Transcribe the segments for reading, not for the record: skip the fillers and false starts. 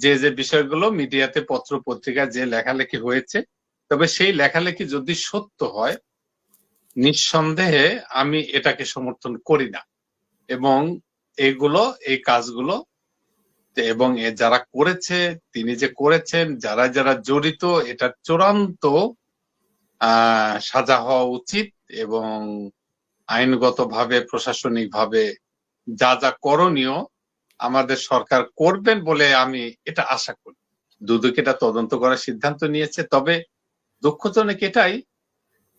যে যে বিষয়গুলো মিডিয়াতে পত্র পত্রিকায় যে লেখালেখি হয়েছে, তবে সেই লেখালেখি যদি সত্য হয় নিঃসন্দেহে আমি এটাকে সমর্থন করি না। এবং এগুলো এই কাজগুলো এবং যারা করেছে, তিনি যে করেছেন, যারা যারা জড়িত, এটা চূড়ান্ত সাজা হওয়া উচিত এবং আইনগতভাবে প্রশাসনিকভাবে যা যা করণীয় আমাদের সরকার করবেন বলে আমি এটা আশা করি। দুদক এটা তদন্ত করার সিদ্ধান্ত নিয়েছে। তবে দুঃখজনক এটাই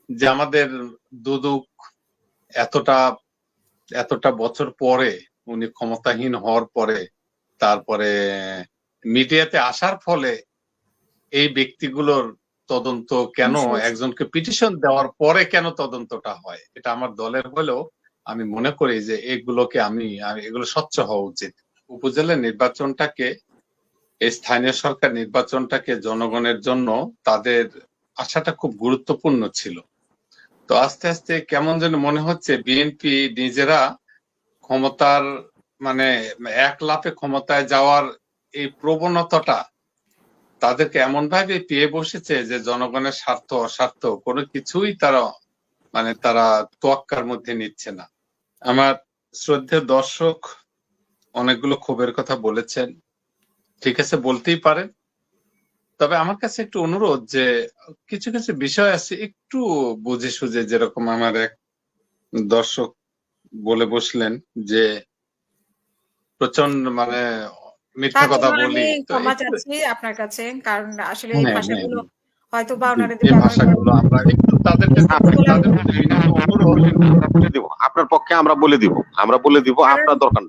যে আমাদের দুদক এতটা এতটা বছর পরে, উনি ক্ষমতাহীন হওয়ার পরে, তারপরে মিডিয়াতে আসার ফলে এই ব্যক্তিগুলোর তদন্ত কেন, একজনকে পিটিশন দেওয়ার পরে কেন তদন্তটা হয়, এটা আমার দলের হলেও আমি মনে করি যে এগুলোকে এগুলো স্বচ্ছ হওয়া উচিত। উপজেলা নির্বাচনটাকে, এই স্থানীয় সরকার নির্বাচনটাকে জনগণের জন্য তাদের আশাটা খুব গুরুত্বপূর্ণ ছিল। তো আস্তে আস্তে কেমন যেন মনে হচ্ছে বিএনপি নিজেরা ক্ষমতার মানে এক লাফে ক্ষমতায় যাওয়ার এই প্রবণতাটা তাদেরকে এমন ভাবে পেয়ে বসেছে যে জনগণের স্বার্থ অস্বার্থ কোনো কিছুই তারা তোয়াক্কার মধ্যে নিচ্ছে না। আমার শ্রদ্ধেয় দর্শক অনেকগুলো ক্ষোভের কথা বলেছেন, ঠিক আছে, বলতেই পারেন। তবে আমার কাছে একটু অনুরোধ যে কিছু কিছু বিষয় আছে একটু বুঝে সুঝে, যেরকম আমার এক দর্শক বলে বসলেন যে প্রচন্ড মিথ্যা কথা বলি, তো ক্ষমা চাচ্ছি আপনার কাছে, কারণ আসলে এই ভাষাগুলো হয়তো বা ওনারা এই ভাষাগুলো আমরা একটু তাদেরকে আপনার পক্ষে আমরা বলে দিব আপনার দরকার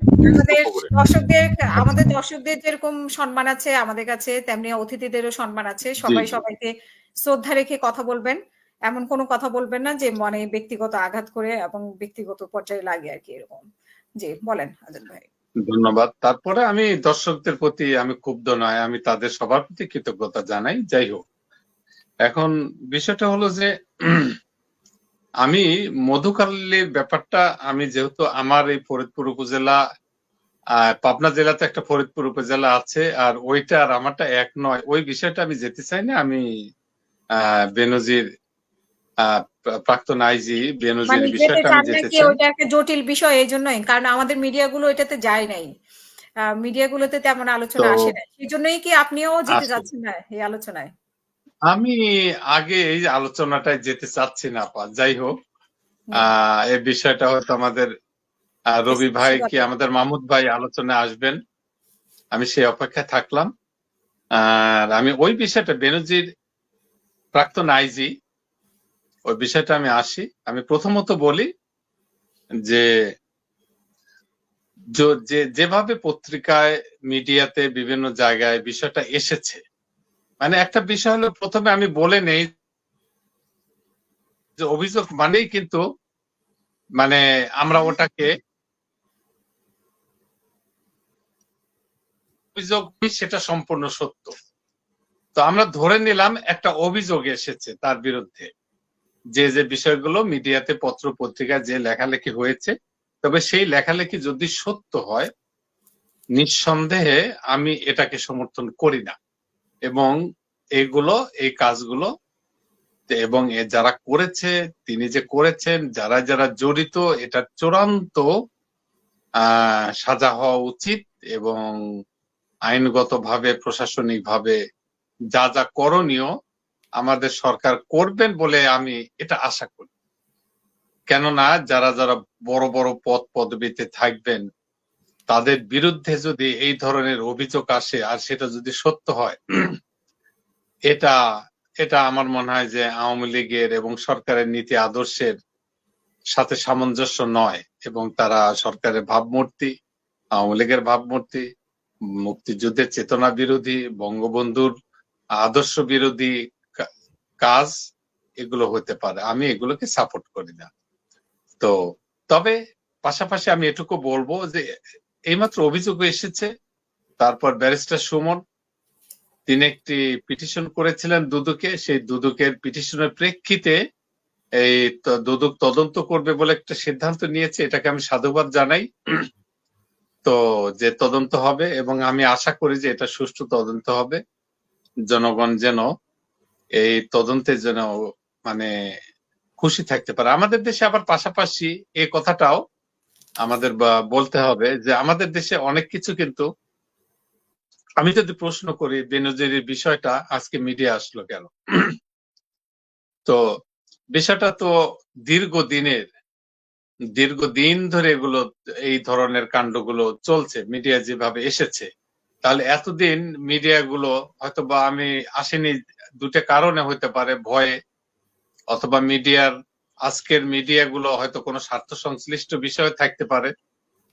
আমাদের দর্শকদের যেরকম সম্মান আছে আমাদের কাছে, তেমনি অতিথিদেরও সম্মান আছে। সবাই সবাইকে শ্রদ্ধা রেখে কথা বলবেন, এমন কোনো কথা বলবেন না যে মনে ব্যক্তিগত আঘাত করে এবং ব্যক্তিগত পর্যায়ে লাগে আর কি, এরকম। জি বলেন আজাদ ভাই। ধন্যবাদ। তারপরে আমি দর্শকদের প্রতি আমি ক্ষুব্ধ নয়, আমি তাদের সবার প্রতি কৃতজ্ঞতা জানাই। যাই হোক, এখন বিষয়টা হলো যে আমি মধুকালীর ব্যাপারটা, আমি যেহেতু আমার এই ফরিদপুর উপজেলা, পাবনা জেলাতে একটা ফরিদপুর উপজেলা আছে, আর ওইটা আর আমারটা এক নয়, ওই বিষয়টা আমি যেতে চাই না। আমি বেনজির প্রাক্তন আইজি বেনজির বিষয়টা আমি যেতে চাই। ওইটা একটা জটিল বিষয়, এই জন্যই, কারণ আমাদের মিডিয়াগুলো এটাতে যায় নাই, মিডিয়াগুলোতে তেমন আলোচনা আসে না, সেই জন্যই কি আপনিও যেতে যাচ্ছেন না এই আলোচনায়? আমি আগে এই আলোচনাটায় যেতে চাচ্ছি না। যাই হোক, এই বিষয়টা হয়তো আমাদের রবি ভাই কি আমাদের মাহমুদ ভাই আলোচনায় আসবেন, আমি সেই অপেক্ষায় থাকলাম। আর আমি ওই বিষয়টা, বেনজির প্রাক্তন আইজি, ওই বিষয়টা আমি আসি। আমি প্রথমত বলি যে যেভাবে পত্রিকায়, মিডিয়াতে, বিভিন্ন জায়গায় বিষয়টা এসেছে, একটা বিষয় হলো, প্রথমে আমি বলে নেই যে অভিযোগ মানেই কিন্তু আমরা ওটাকে অভিযোগ, সেটা সম্পূর্ণ সত্য। তো আমরা ধরে নিলাম একটা অভিযোগ এসেছে তার বিরুদ্ধে, যে যে বিষয়গুলো মিডিয়াতে পত্র পত্রিকায় যে লেখালেখি হয়েছে, তবে সেই লেখালেখি যদি সত্য হয় নিঃসন্দেহে আমি এটাকে সমর্থন করি না। এবং এই কাজগুলো এবং যারা করেছে, তিনি যে করেছেন, যারা যারা জড়িত, এটা চূড়ান্ত সাজা হওয়া উচিত এবং আইনগতভাবে প্রশাসনিকভাবে যা যা করণীয় আমাদের সরকার করবেন বলে আমি এটা আশা করি। কেননা যারা যারা বড় বড় পদ পদবিতে থাকবেন, তাদের বিরুদ্ধে যদি এই ধরনের অভিযোগ আসে আর সেটা যদি সত্য হয়, এটা আমার মনে হয় যে আওয়ামী লীগের এবং সরকারের নীতি আদর্শের সাথে সামঞ্জস্য নয়। এবং তারা সরকারের ভাবমূর্তি, আওয়ামী লীগের ভাবমূর্তি, মুক্তিযুদ্ধের চেতনা বিরোধী, বঙ্গবন্ধুর আদর্শ বিরোধী কাজ এগুলো হতে পারে। আমি এগুলোকে সাপোর্ট করি না। তো তবে পাশাপাশি আমি এটুকু বলবো যে এইমাত্র অভিযোগ এসেছে, তারপর ব্যারিস্টার সুমন তিনি একটি পিটিশন করেছিলেন দুদকে, সেই দুদকের পিটিশনের প্রেক্ষিতে এই দুদক তদন্ত করবে বলে একটা সিদ্ধান্ত নিয়েছে, এটাকে আমি সাধুবাদ জানাই। তো যে তদন্ত হবে, এবং আমি আশা করি যে এটা সুষ্ঠু তদন্ত হবে, জনগণ যেন এই তদন্তের জন্য মানে খুশি থাকতে পারে। আমাদের দেশে আবার পাশাপাশি এই কথাটাও আমাদের বলতে হবে যে আমাদের দেশে অনেক কিছু কিন্তু, আমি যদি প্রশ্ন করি বেনজিরের বিষয়টা আজকে মিডিয়া আসলো কেন, তো বিষয়টা তো দীর্ঘদিন ধরে এগুলো, এই ধরনের কাণ্ডগুলো চলছে, মিডিয়া যেভাবে এসেছে, তাহলে এতদিন মিডিয়াগুলো হয়তো বা আমি আসেনি দুটো কারণে হতে পারে, ভয়ে, অথবা আজকের মিডিয়াগুলো হয়তো কোনো স্বার্থ সংশ্লিষ্ট বিষয় থাকতে পারে,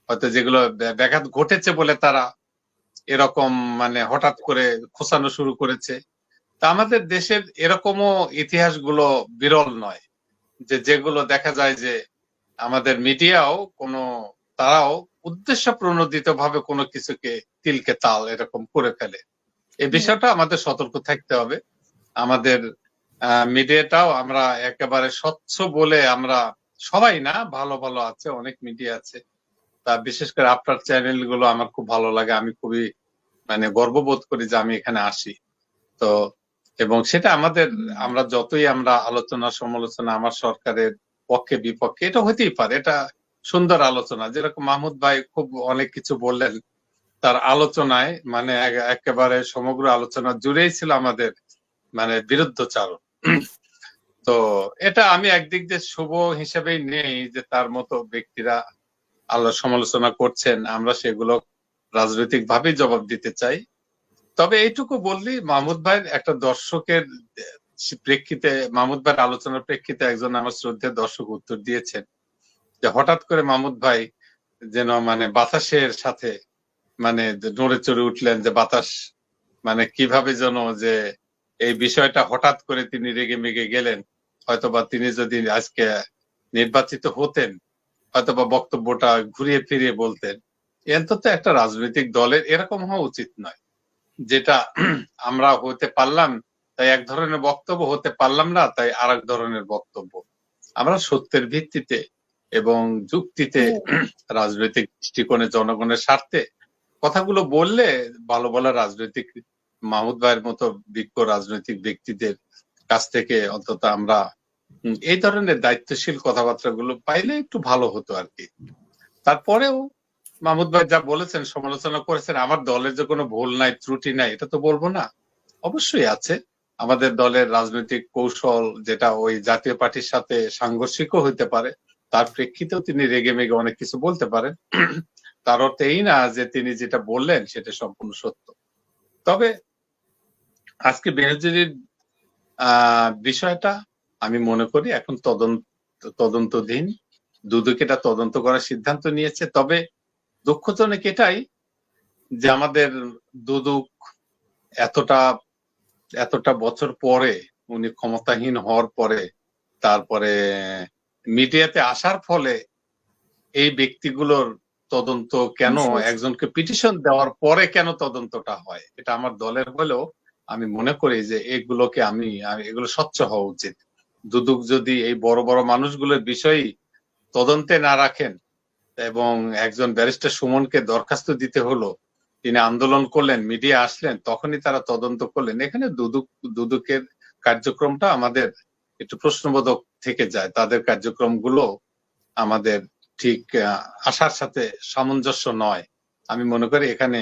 হয়তো যেগুলো ব্যাঘাত ঘটেছে বলে তারা এরকম মানে হঠাৎ করে খোঁচানো শুরু করেছে। তা আমাদের দেশের এরকমও ইতিহাসগুলো বিরল নয়, যেগুলো দেখা যায় যে আমাদের মিডিয়াও তারাও উদ্দেশ্য প্রণোদিত ভাবে কোনো কিছুকে তিলকে তাল এরকম করে ফেলে। এই বিষয়টা আমাদের সতর্ক থাকতে হবে। আমাদের মিডিয়াটাও আমরা একেবারে স্বচ্ছ বলে, আমরা সবাই না, ভালো ভালো আছে, অনেক মিডিয়া আছে, তা বিশেষ করে আপনার চ্যানেল গুলো আমার খুব ভালো লাগে, আমি খুবই মানে গর্ববোধ করি যে আমি এখানে আসি। তো এবং সেটা আমরা যতই আমরা আলোচনা সমালোচনা আমার সরকারের পক্ষে বিপক্ষে, এটা হতেই পারে, এটা সুন্দর আলোচনা, যেরকম মাহমুদ ভাই খুব অনেক কিছু বললেন তার আলোচনায়, মানে একেবারে সমগ্র আলোচনা জুড়েই ছিল আমাদের মানে বিরুদ্ধচারণ। তো এটা আমি একদিক দিয়ে শুভ হিসেবেই নেই যে তার মতো ব্যক্তিরা সমালোচনা করছেন, আমরা সেগুলো রাজনৈতিক ভাবেই জবাব দিতে চাই। তবে এইটুকু বললি, মাহমুদ ভাইয়ের একটা দর্শকের প্রেক্ষিতে, মাহমুদ ভাইয়ের আলোচনার প্রেক্ষিতে একজন আমার শ্রদ্ধেয় দর্শক উত্তর দিয়েছেন যে হঠাৎ করে মাহমুদ ভাই যেন মানে বাতাসের সাথে মানে নড়ে চড়ে উঠলেন, যে বাতাস মানে কিভাবে যেন, যে এই বিষয়টা হঠাৎ করে তিনি রেগে মেগে গেলেন, হয়তোবা তিনি যদি আজকে নির্বাচিত হতেন হয়তোবা বক্তব্যটা ঘুরিয়ে ফিরিয়ে বলতেন। অন্তত একটা রাজনৈতিক দলের এরকম হওয়া উচিত নয়, যেটা আমরা হতে পারলাম তাই এক ধরনের বক্তব্য, হতে পারলাম না তাই আর এক ধরনের বক্তব্য। আমরা সত্যের ভিত্তিতে এবং যুক্তিতে রাজনৈতিক দৃষ্টিকোণে জনগণের স্বার্থে কথাগুলো বললে ভালো বলা, রাজনৈতিক মাহমুদ ভাইয়ের মতো বিজ্ঞ রাজনৈতিক ব্যক্তিদের কাছ থেকে অন্তত আমরা এই ধরনের দায়িত্বশীল কথাবার্তাগুলো পাইলে একটু ভালো হতো আর কি। তারপরেও মাহমুদ ভাই যা বলেছেন, সমালোচনা করেছেন, আমার দলের যে কোনো ভুল নাই ত্রুটি নাই এটা তো বলবো না, অবশ্যই আছে। আমাদের দলের রাজনৈতিক কৌশল যেটা ওই জাতীয় পার্টির সাথে সাংঘর্ষিকও হইতে পারে, তার প্রেক্ষিতেও তিনি রেগে মেগে অনেক কিছু বলতে পারেন। তার অর্থ এই না যে তিনি যেটা বললেন সেটা সম্পূর্ণ সত্য। তবে আজকে বেনজিরের বিষয়টা আমি মনে করি এখন তদন্তধীন, দুদক এটা তদন্ত করার সিদ্ধান্ত নিয়েছে। তবে দুঃখজনক এটাই যে আমাদের দুদক এতটা বছর পরে, উনি ক্ষমতাহীন হওয়ার পরে, তারপরে মিডিয়াতে আসার ফলে এই ব্যক্তিগুলোর তদন্ত কেন, একজনকে পিটিশন দেওয়ার পরে কেন তদন্তটা হয়, এটা আমার দলের হলেও আমি মনে করি যে এগুলোকে এগুলো স্বচ্ছ হওয়া উচিত। দুদক যদি এই বড় বড় মানুষগুলোর বিষয়ই তদন্তে না রাখেন, এবং একজন ব্যারিস্টার সুমনকে দরখাস্ত দিতে হলো, তিনি আন্দোলন করলেন, মিডিয়া আসলেন, তখনই তারা তদন্ত করলেন, এখানে দুদকের কার্যক্রমটা আমাদের একটু প্রশ্নবোধক থেকে যায়। তাদের কার্যক্রমগুলো আমাদের ঠিক আশার সাথে সামঞ্জস্য নয়। আমি মনে করি এখানে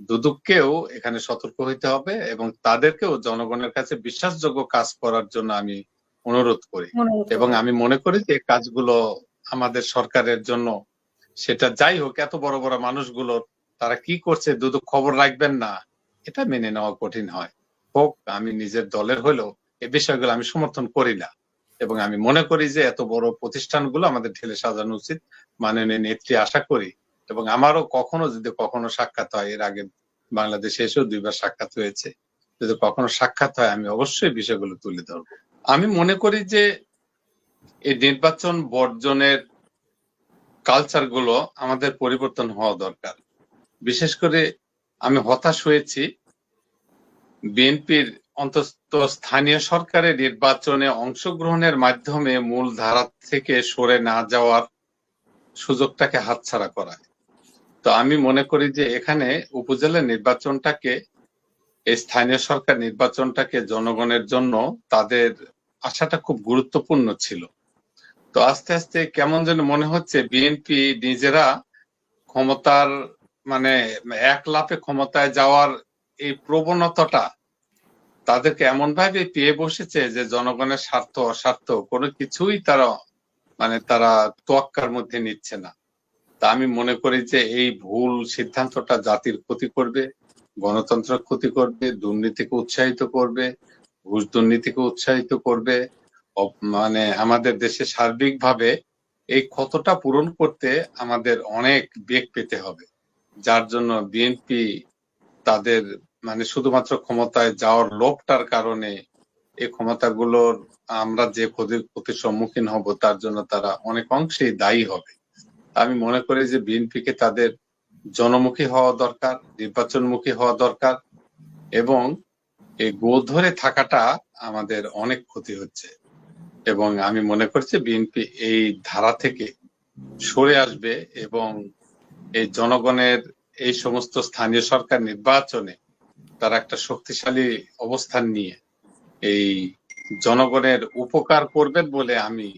দুদককেও এখানে সতর্ক হইতে হবে এবং তাদেরকেও জনগণের কাছে বিশ্বাসযোগ্য কাজ করার জন্য আমি অনুরোধ করি। এবং আমি মনে করি যে কাজগুলো আমাদের সরকারের জন্য, সেটা যাই হোক, এত বড় বড় মানুষগুলো তারা কি করছে দুদক খবর রাখবেন না, এটা মেনে নেওয়া কঠিন হয়। হোক, আমি নিজের দলের হলেও এই বিষয়গুলো আমি সমর্থন করি না, এবং আমি মনে করি যে এত বড় প্রতিষ্ঠানগুলো আমাদের ঢেলে সাজানো উচিত। মাননীয় নেত্রী আশা করি, এবং আমারও যদি কখনো সাক্ষাৎ হয়, এর আগে বাংলাদেশে এসেও 2 বার সাক্ষাৎ হয়েছে, যদি কখনো সাক্ষাৎ হয় আমি অবশ্যই বিষয়গুলো তুলে ধরবো। আমি মনে করি যে এই নির্বাচন বর্জনের কালচার গুলো আমাদের পরিবর্তন হওয়া দরকার। বিশেষ করে আমি হতাশ হয়েছি বিএনপির অন্তত স্থানীয় সরকারের নির্বাচনে অংশগ্রহণের মাধ্যমে মূল ধারা থেকে সরে না যাওয়ার সুযোগটাকে হাতছাড়া করায়। তো আমি মনে করি যে এখানে উপজেলা নির্বাচনটাকে, এই স্থানীয় সরকার নির্বাচনটাকে জনগণের জন্য তাদের আশাটা খুব গুরুত্বপূর্ণ ছিল। তো আস্তে আস্তে কেমন যেন মনে হচ্ছে বিএনপি নিজেরা ক্ষমতার মানে এক লাফে ক্ষমতায় যাওয়ার এই প্রবণতাটা তাদেরকে এমন ভাবে পেয়ে বসেছে যে জনগণের স্বার্থ অস্বার্থ কোনো কিছুই তারা তোয়াক্কার মধ্যে নিচ্ছে না। তা আমি মনে করি যে এই ভুল সিদ্ধান্তটা জাতির ক্ষতি করবে, গণতন্ত্রের ক্ষতি করবে, দুর্নীতিকে উৎসাহিত করবে, ঘুষ দুর্নীতিকে উৎসাহিত করবে। আমাদের দেশে সার্বিকভাবে এই ক্ষতটা পূরণ করতে আমাদের অনেক বেগ পেতে হবে, যার জন্য বিএনপি তাদের শুধুমাত্র ক্ষমতায় যাওয়ার লোভটার কারণে এই ক্ষমতাগুলোর আমরা যে ক্ষতির সম্মুখীন হব তার জন্য তারা অনেক অংশেই দায়ী হবে। আমি মনে করি যে বিএনপিকে তাদের জনমুখী হওয়া দরকার, নির্বাচনমুখী হওয়া দরকার, এবং এই গোল ধরে থাকাটা আমাদের অনেক ক্ষতি হচ্ছে। এবং আমি মনে করছি বিএনপি এই ধারা থেকে সরে আসবে এবং এই জনগণের এই সমস্ত স্থানীয় সরকার নির্বাচনে তারা একটা শক্তিশালী অবস্থান নিয়ে এই জনগণের উপকার করবেন বলে আমি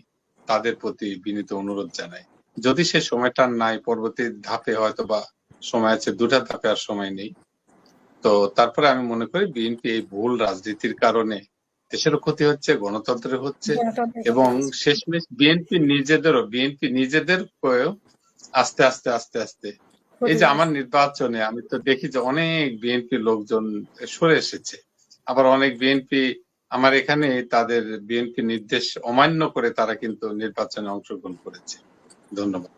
তাদের প্রতি বিনীত অনুরোধ জানাই। যদি সে সময়টা নাই, পরবর্তী ধাপে হয়তো বা সময় আছে, দুটা ধাপে আর সময় নেই, তো তারপরে আমি মনে করি বিএনপি এই ভুল রাজনীতির কারণে দেশেরও ক্ষতি হচ্ছে, গণতন্ত্রের হচ্ছে, এবং শেষমেশ বিএনপি নিজেদের আস্তে আস্তে আস্তে আস্তে এই যে আমার নির্বাচনে আমি তো দেখি যে অনেক বিএনপি লোকজন সরে এসেছে, আবার অনেক বিএনপি আমার এখানে তাদের বিএনপি নির্দেশ অমান্য করে তারা কিন্তু নির্বাচনে অংশগ্রহণ করেছে। ধন্যবাদ।